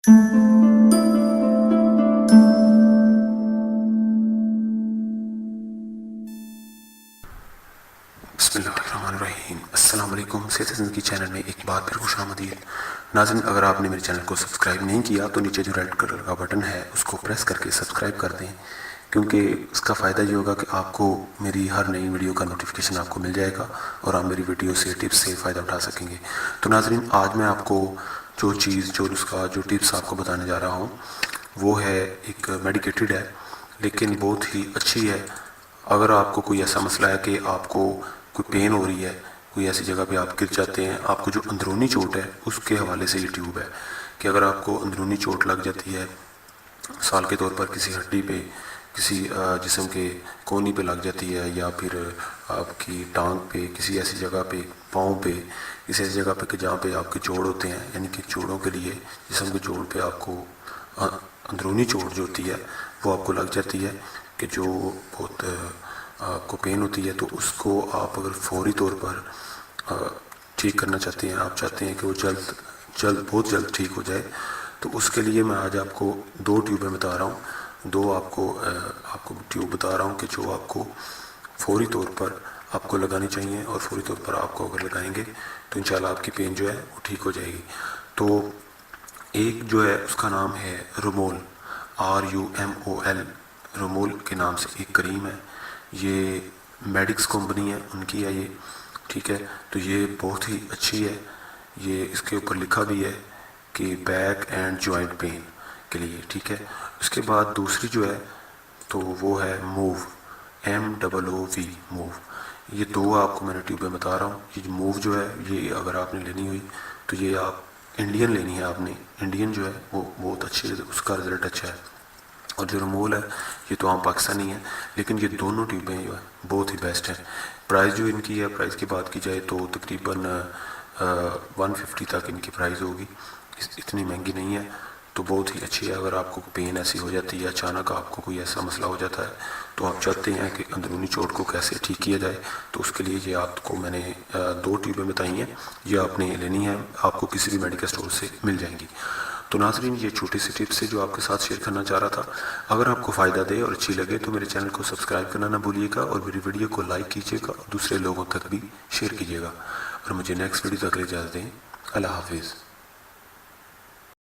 बिस्मिल्लाहिर्रहमानिर्रहीम। अस्सलाम वालेकुम। सेहत ज़िंदगी चैनल में एक बार फिर खुश आमदीद। नाज़रीन, अगर आपने मेरे चैनल को सब्सक्राइब नहीं किया तो नीचे जो रेड कलर का बटन है उसको प्रेस करके सब्सक्राइब कर दें, क्योंकि इसका फ़ायदा ये होगा कि आपको मेरी हर नई वीडियो का नोटिफिकेशन आपको मिल जाएगा और आप मेरी वीडियो से टिप्स से फ़ायदा उठा सकेंगे। तो नाज़रीन, आज मैं आपको जो चीज़ जो नुस्खा जो टिप्स आपको बताने जा रहा हूँ वो है एक मेडिकेटेड है, लेकिन बहुत ही अच्छी है। अगर आपको कोई ऐसा मसला है कि आपको कोई पेन हो रही है, कोई ऐसी जगह पे आप गिर जाते हैं, आपको जो अंदरूनी चोट है उसके हवाले से ये ट्यूब है कि अगर आपको अंदरूनी चोट लग जाती है, मिसाल के तौर पर किसी हड्डी पे, किसी जिस्म के कोनी पे लग जाती है, या फिर आपकी टांग पे, किसी ऐसी जगह पे, पाँव पे, किसी ऐसी जगह पे कि जहाँ पे आपके जोड़ होते हैं, यानी कि जोड़ों के लिए जिस्म के जोड़ पे आपको अंदरूनी चोट जो होती है वो आपको लग जाती है कि जो बहुत आपको पेन होती है, तो उसको आप अगर फौरी तौर पर ठीक करना चाहते हैं, आप चाहते हैं कि वो बहुत जल्द ठीक हो जाए, तो उसके लिए मैं आज आपको दो ट्यूबें बता रहा हूँ। दो आपको ट्यूब बता रहा हूँ कि जो आपको फौरी तौर पर आपको लगानी चाहिए, और फौरी तौर पर आपको अगर लगाएंगे तो इंशाल्लाह आपकी पेन जो है वो ठीक हो जाएगी। तो एक जो है उसका नाम है रुमोल, RUMOL। रुमोल के नाम से एक क्रीम है, ये मेडिक्स कंपनी है, उनकी है ये, ठीक है। तो ये बहुत ही अच्छी है। ये इसके ऊपर लिखा भी है कि बैक एंड जॉइंट पेन के लिए, ठीक है। उसके बाद दूसरी जो है तो वो है मूव, MOOV, मूव। ये दो आपको मैंने ट्यूबें बता रहा हूँ। ये मूव जो है ये अगर आपने लेनी हुई तो ये आप इंडियन लेनी है आपने। इंडियन जो है वो बहुत अच्छी है, उसका रिज़ल्ट अच्छा है। और जो रुमोल है ये तो आम पाकिस्तानी है, लेकिन ये दोनों ट्यूबें जो है बहुत ही बेस्ट हैं। प्राइस जो इनकी है, प्राइस की बात की जाए तो तकरीबन 150 तक इनकी प्राइस होगी, इतनी महंगी नहीं है। तो बहुत ही अच्छी है। अगर आपको पेन ऐसी हो जाती है, अचानक आपको कोई ऐसा मसला हो जाता है, तो आप चाहते हैं कि अंदरूनी चोट को कैसे ठीक किया जाए, तो उसके लिए ये आपको मैंने दो ट्यूबें बताई हैं, ये आपने लेनी है, आपको किसी भी मेडिकल स्टोर से मिल जाएंगी। तो नाज़रीन, ये छोटी सी टिप्स है जो आपके साथ शेयर करना चाह रहा था। अगर आपको फ़ायदा दे और अच्छी लगे तो मेरे चैनल को सब्सक्राइब करना ना भूलिएगा, और मेरी वीडियो को लाइक कीजिएगा और दूसरे लोगों तक भी शेयर कीजिएगा। और मुझे नेक्स्ट वीडियो तक ले इजाज़त दें। अल्लाह हाफिज़।